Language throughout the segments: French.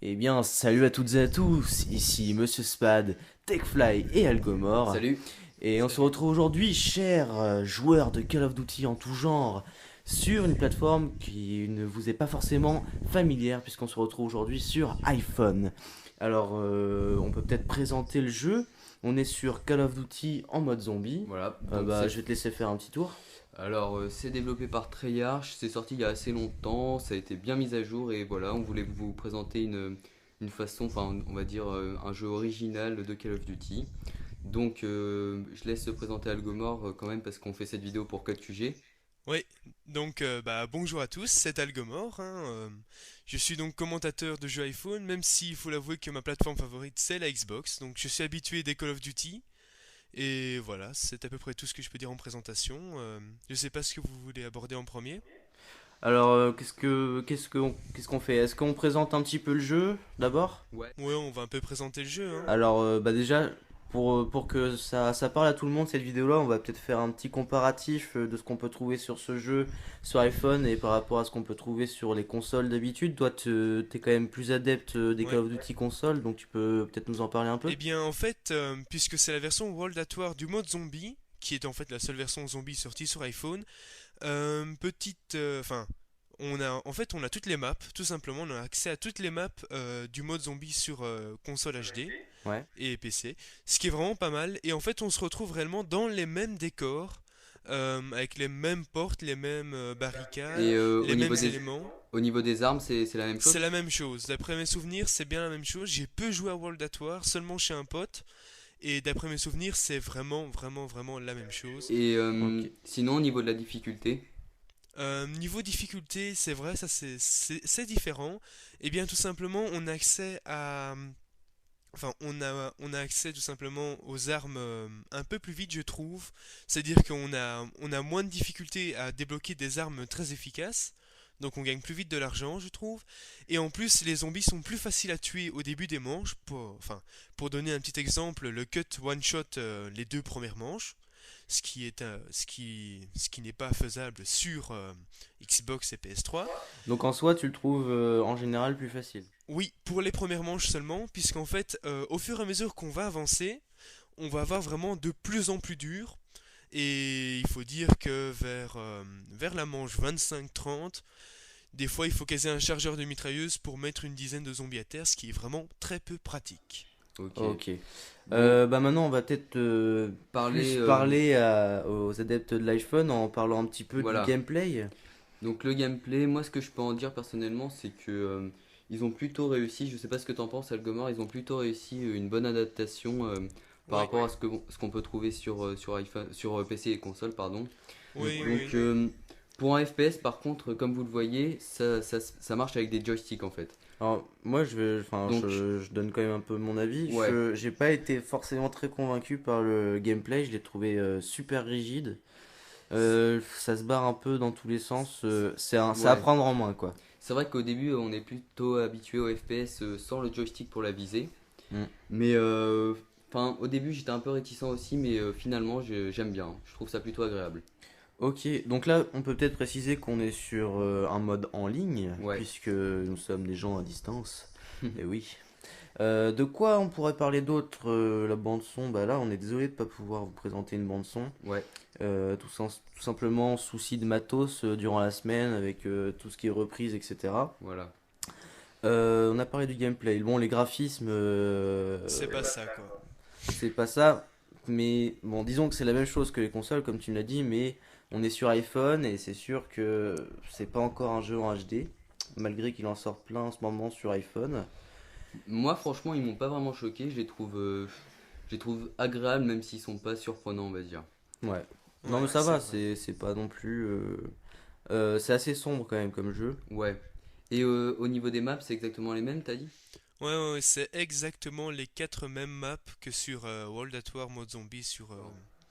Eh bien, salut à toutes et à tous, ici Monsieur Spad, Techfly et Algomore. Salut. Et on se Salut. retrouve aujourd'hui, chers joueurs de Call of Duty en tout genre, sur une plateforme qui ne vous est pas forcément familière, puisqu'on se retrouve aujourd'hui sur iPhone. Alors, on peut peut-être présenter le jeu. On est sur Call of Duty en mode zombie. Voilà, Je vais te laisser faire un petit tour. c'est développé par Treyarch, c'est sorti il y a assez longtemps, ça a été bien mis à jour et voilà, on voulait vous présenter une façon, enfin on va dire un jeu original de Call of Duty. Je laisse se présenter Algomore quand même parce qu'on fait cette vidéo pour Code QG. Oui, bonjour à tous, c'est Algomor. Je suis donc commentateur de jeux iPhone, même s'il faut l'avouer que ma plateforme favorite c'est la Xbox. Donc je suis habitué des Call of Duty. Et voilà, c'est à peu près tout ce que je peux dire en présentation. Je sais pas ce que vous voulez aborder en premier. Alors, qu'est-ce qu'on fait? Est-ce qu'on présente un petit peu le jeu d'abord? Ouais. Ouais, on va un peu présenter le jeu, hein. Alors, déjà, pour que ça parle à tout le monde, cette vidéo-là, on va peut-être faire un petit comparatif de ce qu'on peut trouver sur ce jeu sur iPhone et par rapport à ce qu'on peut trouver sur les consoles d'habitude. Toi, t'es quand même plus adepte des Call Ouais. of Duty consoles, donc tu peux peut-être nous en parler un peu? Eh bien, en fait, puisque c'est la version World at War du mode zombie, qui est en fait la seule version zombie sortie sur iPhone, enfin, on a toutes les maps, tout simplement, on a accès à toutes les maps du mode zombie sur console HD Ouais. et PC, ce qui est vraiment pas mal. Et en fait, on se retrouve réellement dans les mêmes décors, avec les mêmes portes, les mêmes barricades, Et les mêmes éléments. au niveau des armes, c'est la même chose. C'est la même chose. D'après mes souvenirs, c'est bien la même chose. J'ai peu joué à World at War, seulement chez un pote. Et d'après mes souvenirs, c'est vraiment, vraiment, vraiment la même chose. Et Ok. sinon au niveau de la difficulté. Niveau difficulté, c'est vrai, ça c'est différent. Eh bien, tout simplement, on a accès à, enfin, on a accès tout simplement aux armes un peu plus vite, je trouve. C'est-à-dire qu'on a moins de difficulté à débloquer des armes très efficaces. Donc on gagne plus vite de l'argent, je trouve. Et en plus, les zombies sont plus faciles à tuer au début des manches. Pour donner un petit exemple, le cut one-shot les deux premières manches. Ce qui n'est pas faisable sur Xbox et PS3. Donc en soi, tu le trouves en général plus facile. Oui, pour les premières manches seulement, puisqu'en fait, au fur et à mesure qu'on va avancer, on va avoir vraiment de plus en plus dur. Et il faut dire que vers la manche 25-30, des fois il faut caser un chargeur de mitrailleuse pour mettre une dizaine de zombies à terre, ce qui est vraiment très peu pratique. Ok. Ok. Bon, Maintenant, on va peut-être plus parler. parler aux adeptes de l'iPhone en parlant un petit peu du Voilà. gameplay. Donc le gameplay, moi ce que je peux en dire personnellement, c'est que ils ont plutôt réussi, je sais pas ce que t'en penses Algomar, ils ont plutôt réussi une bonne adaptation par Oui, rapport à ce qu'on peut trouver sur iPhone, sur PC et console, pardon. oui, Donc oui. pour un FPS par contre, comme vous le voyez, ça marche avec des joysticks en fait. Alors, moi, Donc je donne quand même un peu mon avis. ouais, J'ai pas été forcément très convaincu par le gameplay. Je l'ai trouvé super rigide. Ça se barre un peu dans tous les sens. C'est à ouais. prendre en main, quoi. C'est vrai qu'au début on est plutôt habitué au FPS sans le joystick pour la viser. Mm. Mais enfin au début j'étais un peu réticent aussi, mais finalement j'aime bien, je trouve ça plutôt agréable. Ok, donc là, on peut peut-être préciser qu'on est sur un mode en ligne, Ouais. puisque nous sommes des gens à distance. Et oui. De quoi on pourrait parler d'autre? La bande son, bah là, on est désolé de pas pouvoir vous présenter une bande son. Ouais, Tout simplement souci de matos durant la semaine avec tout ce qui est reprise, etc. voilà. On a parlé du gameplay. Bon, les graphismes, C'est pas ça, quoi. c'est pas ça. Mais bon, disons que c'est la même chose que les consoles, comme tu me l'as dit, mais on est sur iPhone et c'est sûr que c'est pas encore un jeu en HD, malgré qu'il en sort plein en ce moment sur iPhone. Moi franchement ils m'ont pas vraiment choqué, je les trouve agréables même s'ils sont pas surprenants on va dire. Ouais. Non, mais Ouais, ça c'est va, vrai. c'est pas non plus. C'est assez sombre quand même comme jeu. Ouais. Et au niveau des maps c'est exactement les mêmes t'as dit? Ouais, ouais, ouais, c'est exactement les quatre mêmes maps que sur World at War mode zombie sur.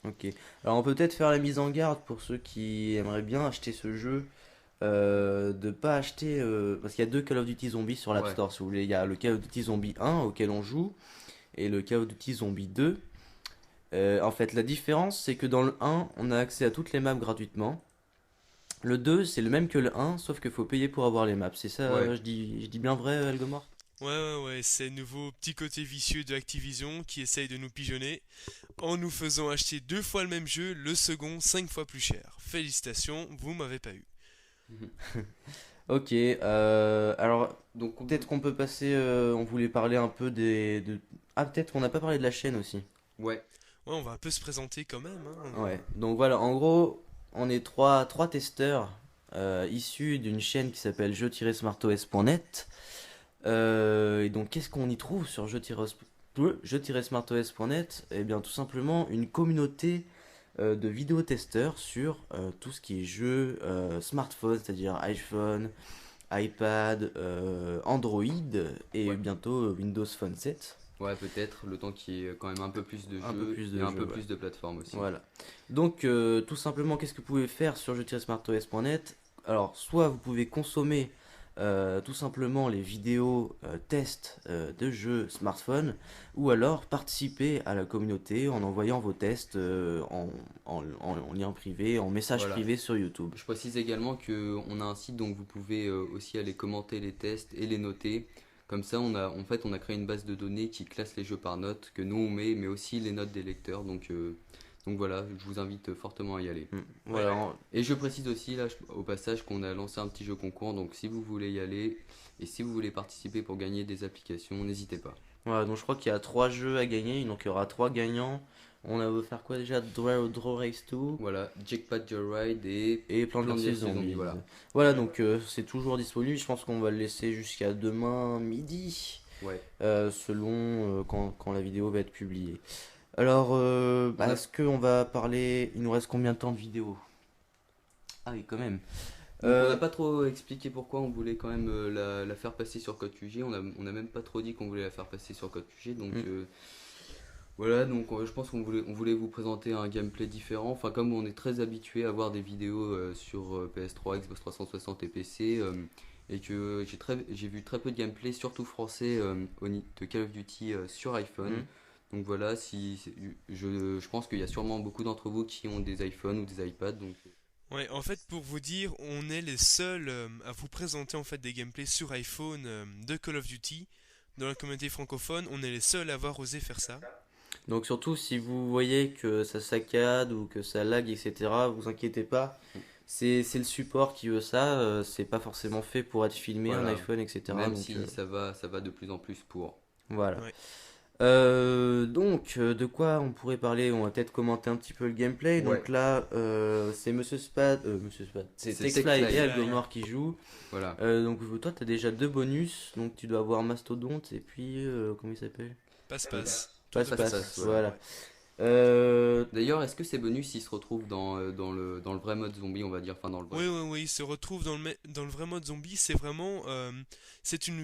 Ok. Alors on peut peut-être faire la mise en garde pour ceux qui aimeraient bien acheter ce jeu. De pas acheter. Parce qu'il y a deux Call of Duty Zombies sur l'App Ouais. Store, si vous voulez. Il y a le Call of Duty Zombie 1 auquel on joue et le Call of Duty Zombie 2. En fait, la différence, c'est que dans le 1, on a accès à toutes les maps gratuitement. Le 2, c'est le même que le 1, sauf qu'il faut payer pour avoir les maps. C'est ça, Ouais. je dis bien vrai, Algomar? Ouais, c'est le nouveau petit côté vicieux de Activision qui essaye de nous pigeonner en nous faisant acheter 2 fois le même jeu, le second 5 fois plus cher. Félicitations, vous m'avez pas eu. Ok, alors Donc, peut-être qu'on peut passer, on voulait parler un peu Ah, peut-être qu'on n'a pas parlé de la chaîne aussi. ouais, Ouais, on va un peu se présenter quand même, hein. Ouais, donc voilà, en gros, on est trois testeurs issus d'une chaîne qui s'appelle jeux-smartos.net. Et donc, qu'est-ce qu'on y trouve sur jeux-smartos.net? Eh bien, tout simplement une communauté de vidéotesteurs sur tout ce qui est jeux smartphone, c'est-à-dire iPhone, iPad, Android et ouais. bientôt Windows Phone 7. Ouais, peut-être, le temps qu'il y ait quand même un peu plus de Un peu jeux plus et de un jeux, peu ouais. plus de plateformes aussi. Voilà. Donc, tout simplement, qu'est-ce que vous pouvez faire sur jeux-smartos.net? Alors, soit vous pouvez consommer tout simplement les vidéos tests de jeux smartphone, ou alors participer à la communauté en envoyant vos tests en lien privé, en message Voilà. privé sur YouTube. Je précise également qu'on a un site donc vous pouvez aussi aller commenter les tests et les noter. Comme ça, on a créé une base de données qui classe les jeux par notes que nous on met, mais aussi les notes des lecteurs. Donc voilà, je vous invite fortement à y aller. Voilà. Et je précise aussi là au passage qu'on a lancé un petit jeu concours. Donc si vous voulez y aller et si vous voulez participer pour gagner des applications, n'hésitez pas. Voilà, donc je crois qu'il y a 3 jeux à gagner, donc il y aura 3 gagnants. On a faire quoi déjà? Draw Race 2 Voilà, Jackpot Joyride et et Plants Plants vs vs Zombies. Voilà. Voilà, donc c'est toujours disponible. Je pense qu'on va le laisser jusqu'à demain midi, Ouais. selon quand la vidéo va être publiée. Alors, On a- est-ce qu'on va parler? Il nous reste combien de temps de vidéo? Ah oui, quand même. Donc on Euh, n'a pas trop expliqué pourquoi on voulait quand même la faire passer sur Code QG. On a même pas trop dit qu'on voulait la faire passer sur Code QG. Donc Mm. voilà, donc je pense qu'on voulait vous présenter un gameplay différent. Enfin, comme on est très habitué à voir des vidéos sur PS3, Xbox 360 et PC, et que j'ai vu très peu de gameplay, surtout français, de Call of Duty sur iPhone. Mm. Donc voilà, je pense qu'il y a sûrement beaucoup d'entre vous qui ont des iPhones ou des iPads. Donc Ouais, en fait, pour vous dire, on est les seuls à vous présenter en fait des gameplays sur iPhone de Call of Duty. Dans la communauté francophone, on est les seuls à avoir osé faire ça. Donc surtout si vous voyez que ça saccade ou que ça lag, etc., vous inquiétez pas. C'est le support qui veut ça. C'est pas forcément fait pour être filmé un voilà, iPhone, etc. même Donc si ça va de plus en plus pour. voilà. Ouais. Donc, de quoi on pourrait parler? On va peut-être commenter un petit peu le gameplay. Ouais. Donc là, c'est Monsieur Spad, c'est C'est Techfly Techfly. et Algomore qui jouent. Voilà, Donc toi, t'as déjà 2 bonus. Donc tu dois avoir Mastodonte et puis comment il s'appelle? Passe-passe. Passe-passe. ouais. Voilà. Euh, D'ailleurs, est-ce que ces bonus ils se retrouvent dans le vrai mode zombie, on va dire, enfin dans le vrai. Oui, il se retrouve dans le vrai mode zombie. C'est vraiment, c'est une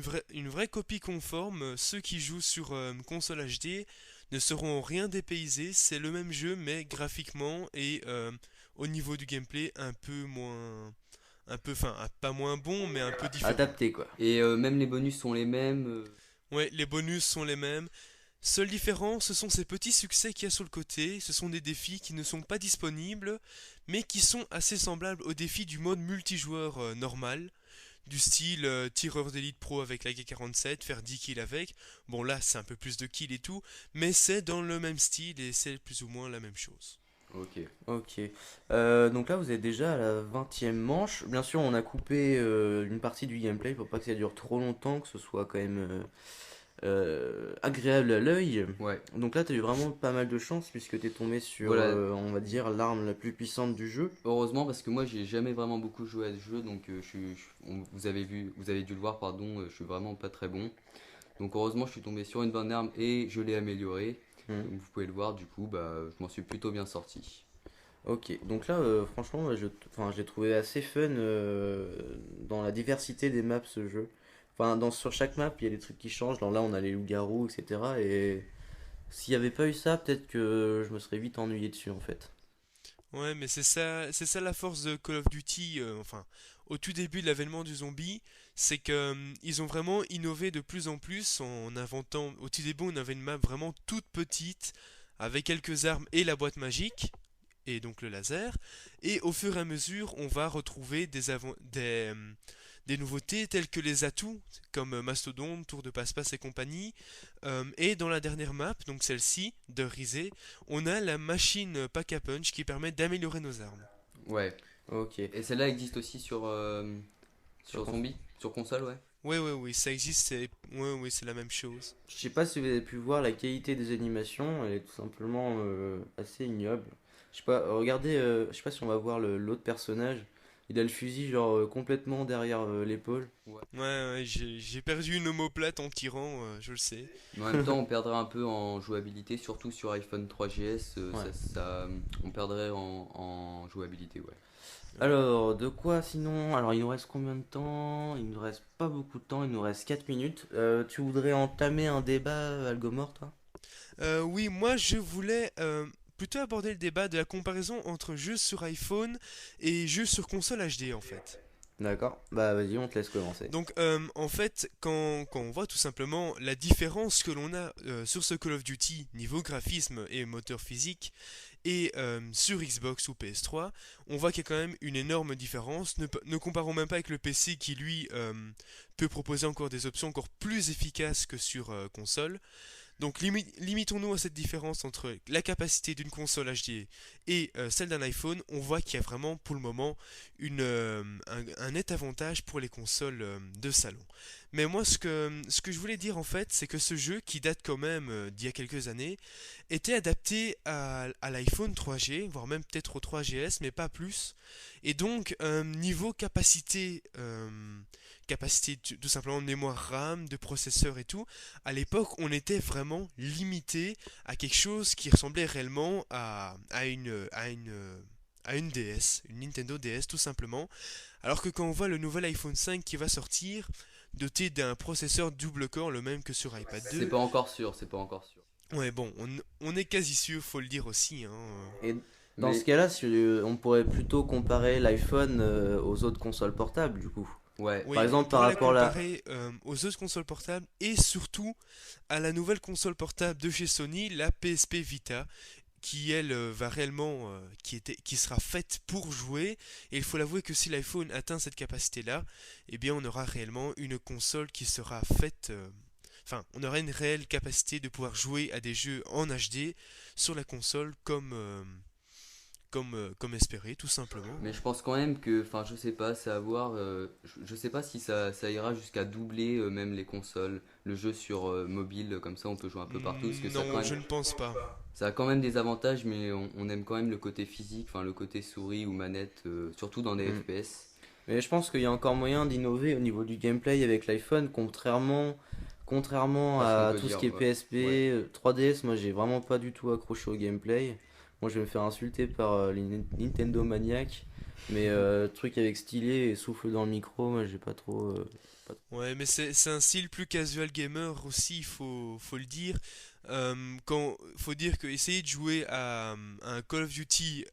vraie copie conforme. Ceux qui jouent sur console HD ne seront rien dépaysés. C'est le même jeu, mais graphiquement et au niveau du gameplay enfin, pas moins bon, mais un peu différent. Adapté quoi. Et même les bonus sont les mêmes. Ouais, les bonus sont les mêmes. Seule différence, ce sont ces petits succès qu'il y a sur le côté. Ce sont des défis qui ne sont pas disponibles, mais qui sont assez semblables aux défis du mode multijoueur normal. Du style tireur d'élite pro avec la K47, faire 10 kills avec. Bon là c'est un peu plus de kills et tout, mais c'est dans le même style et c'est plus ou moins la même chose. Ok. Ok. Donc là, vous êtes déjà à la 20e manche. Bien sûr, on a coupé une partie du gameplay pour pas que ça dure trop longtemps, que ce soit quand même agréable à l'œil. Ouais. Donc là, tu as eu vraiment pas mal de chance puisque tu es tombé sur, Voilà. on va dire, l'arme la plus puissante du jeu. Heureusement parce que moi j'ai jamais vraiment beaucoup joué à ce jeu, donc vous avez dû le voir, pardon, je suis vraiment pas très bon. Donc heureusement je suis tombé sur une bonne arme et je l'ai améliorée. Hmm. Donc, vous pouvez le voir, du coup bah je m'en suis plutôt bien sorti. Ok, donc là, franchement, moi, j'ai trouvé assez fun dans la diversité des maps ce jeu. Enfin, sur chaque map, il y a des trucs qui changent. Là, on a les loups-garous, etc. Et s'il n'y avait pas eu ça, peut-être que je me serais vite ennuyé dessus en fait. Ouais, mais c'est ça la force de Call of Duty. Enfin, au tout début de l'avènement du zombie, c'est que ils ont vraiment innové de plus en plus en inventant. Au tout début, on avait une map vraiment toute petite avec quelques armes et la boîte magique et donc le laser. Et au fur et à mesure, on va retrouver des nouveautés telles que les atouts, comme Mastodon, Tour de Passe-Passe et compagnie. Et dans la dernière map, donc celle-ci, de Risée, on a la machine Pack-a-Punch qui permet d'améliorer nos armes. Ouais. Ok. Et celle-là existe aussi Sur sur cons- zombie, sur console, ouais. Oui, ça existe, c'est la même chose. Je sais pas si vous avez pu voir la qualité des animations, elle est tout simplement assez ignoble. Je sais pas, regardez, je sais pas si on va voir l'autre personnage. Il a le fusil genre complètement derrière l'épaule. Ouais, j'ai perdu une omoplate en tirant, je le sais. Mais en même temps, on perdrait un peu en jouabilité, surtout sur iPhone 3GS, Ouais. on perdrait en jouabilité, ouais. Alors, de quoi sinon? Alors, il nous reste combien de temps? Il nous reste pas beaucoup de temps, il nous reste 4 minutes. Tu voudrais entamer un débat, Algomore, toi? Oui, moi je voulais plutôt aborder le débat de la comparaison entre jeux sur iPhone et jeux sur console HD en fait. D'accord, bah vas-y, on te laisse commencer. Donc en fait, quand on voit tout simplement la différence que l'on a sur ce Call of Duty niveau graphisme et moteur physique et sur Xbox ou PS3, on voit qu'il y a quand même une énorme différence. Ne comparons même pas avec le PC qui lui peut proposer encore des options encore plus efficaces que sur console. Donc limitons-nous à cette différence entre la capacité d'une console HD et celle d'un iPhone. On voit qu'il y a vraiment pour le moment un net avantage pour les consoles de salon. Mais moi ce que je voulais dire en fait, c'est que ce jeu qui date quand même d'il y a quelques années était adapté à l'iPhone 3G, voire même peut-être au 3GS, mais pas plus. Et donc niveau capacité tout simplement de mémoire RAM, de processeur et tout, à l'époque, on était vraiment limité à quelque chose qui ressemblait réellement à une DS, une Nintendo DS tout simplement. Alors que quand on voit le nouvel iPhone 5 qui va sortir, doté d'un processeur double core, le même que sur iPad C'est 2, pas encore sûr, c'est pas encore sûr. ouais bon, on est quasi sûr, faut le dire aussi, hein. Et dans ce Mais cas-là, on pourrait plutôt comparer l'iPhone aux autres consoles portables, du coup. ouais, Oui, Par on exemple, par pourrait la rapport à la... comparer aux autres consoles portables et surtout à la nouvelle console portable de chez Sony, la PSP Vita, qui elle va réellement, qui sera faite pour jouer. Et il faut l'avouer que si l'iPhone atteint cette capacité-là, eh bien on aura réellement une console qui sera faite. Enfin, on aura une réelle capacité de pouvoir jouer à des jeux en HD sur la console comme espéré, tout simplement. mais je pense quand même que, enfin, je sais pas, c'est à voir. Je sais pas si ça ira jusqu'à doubler même les consoles, le jeu sur mobile, comme ça on peut jouer un peu partout, parce que Non, je ne pense pas. ça a quand même des avantages, mais on aime quand même le côté physique, enfin le côté souris ou manette, surtout dans des Hmm. FPS. Mais je pense qu'il y a encore moyen d'innover au niveau du gameplay avec l'iPhone, contrairement Parce qu'on à peut tout ce dire, qui est ouais. Ouais. PSP, 3DS, moi j'ai vraiment pas du tout accroché au gameplay. Moi je vais me faire insulter par les Nintendo maniaques, mais truc avec stylet et souffle dans le micro, moi j'ai pas trop... Ouais, mais c'est un style plus casual gamer aussi, faut le dire. Faut dire que essayer de jouer à un Call of Duty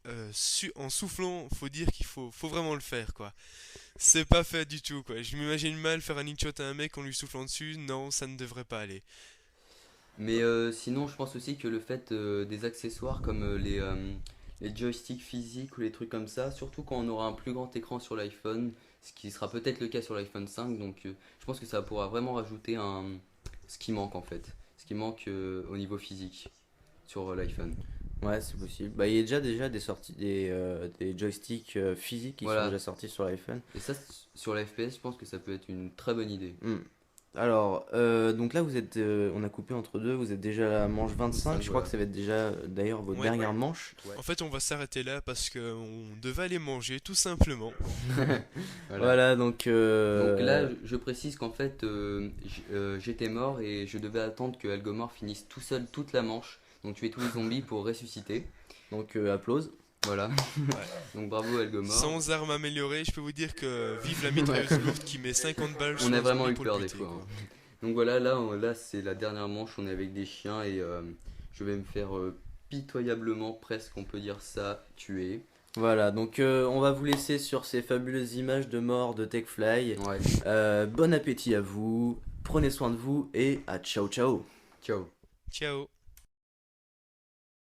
en soufflant, faut dire faut vraiment le faire, quoi. C'est pas fait du tout, quoi. Je m'imagine mal faire un headshot à un mec en lui soufflant dessus. Non, ça ne devrait pas aller. Mais sinon, je pense aussi que le fait des accessoires comme les joysticks physiques ou les trucs comme ça, surtout quand on aura un plus grand écran sur l'iPhone, ce qui sera peut-être le cas sur l'iPhone 5, donc je pense que ça pourra vraiment rajouter ce qui manque en fait, ce qui manque au niveau physique sur l'iPhone. Ouais, c'est possible. Bah, il y a déjà des sorties, des joysticks physiques qui sont Voilà, déjà sortis sur l'iPhone. et ça sur la FPS, je pense que ça peut être une très bonne idée. Hmm. Alors, donc là, on a coupé entre deux, vous êtes déjà à la manche 25, 25, je crois voilà. que ça va être déjà d'ailleurs votre Ouais. dernière manche. Ouais. En fait, on va s'arrêter là parce que on devait aller manger, tout simplement. Voilà. Voilà, Donc là, je précise qu'en fait, j'étais mort et je devais attendre que Algomor finisse tout seul toute la manche, donc tuer tous les zombies pour ressusciter. applause. Voilà. Ouais. Donc bravo Algomor. Sans armes améliorées, je peux vous dire que vive la mitrailleuse lourde qui met 50 balles sur On a un vraiment zombie eu pour peur le des buter, fois, quoi. hein. Donc voilà, là c'est la dernière manche, on est avec des chiens et je vais me faire pitoyablement, presque on peut dire ça, tuer. Voilà, donc on va vous laisser sur ces fabuleuses images de mort de TechFly. Ouais, Bon appétit à vous, prenez soin de vous et à ciao ciao. ciao. Ciao.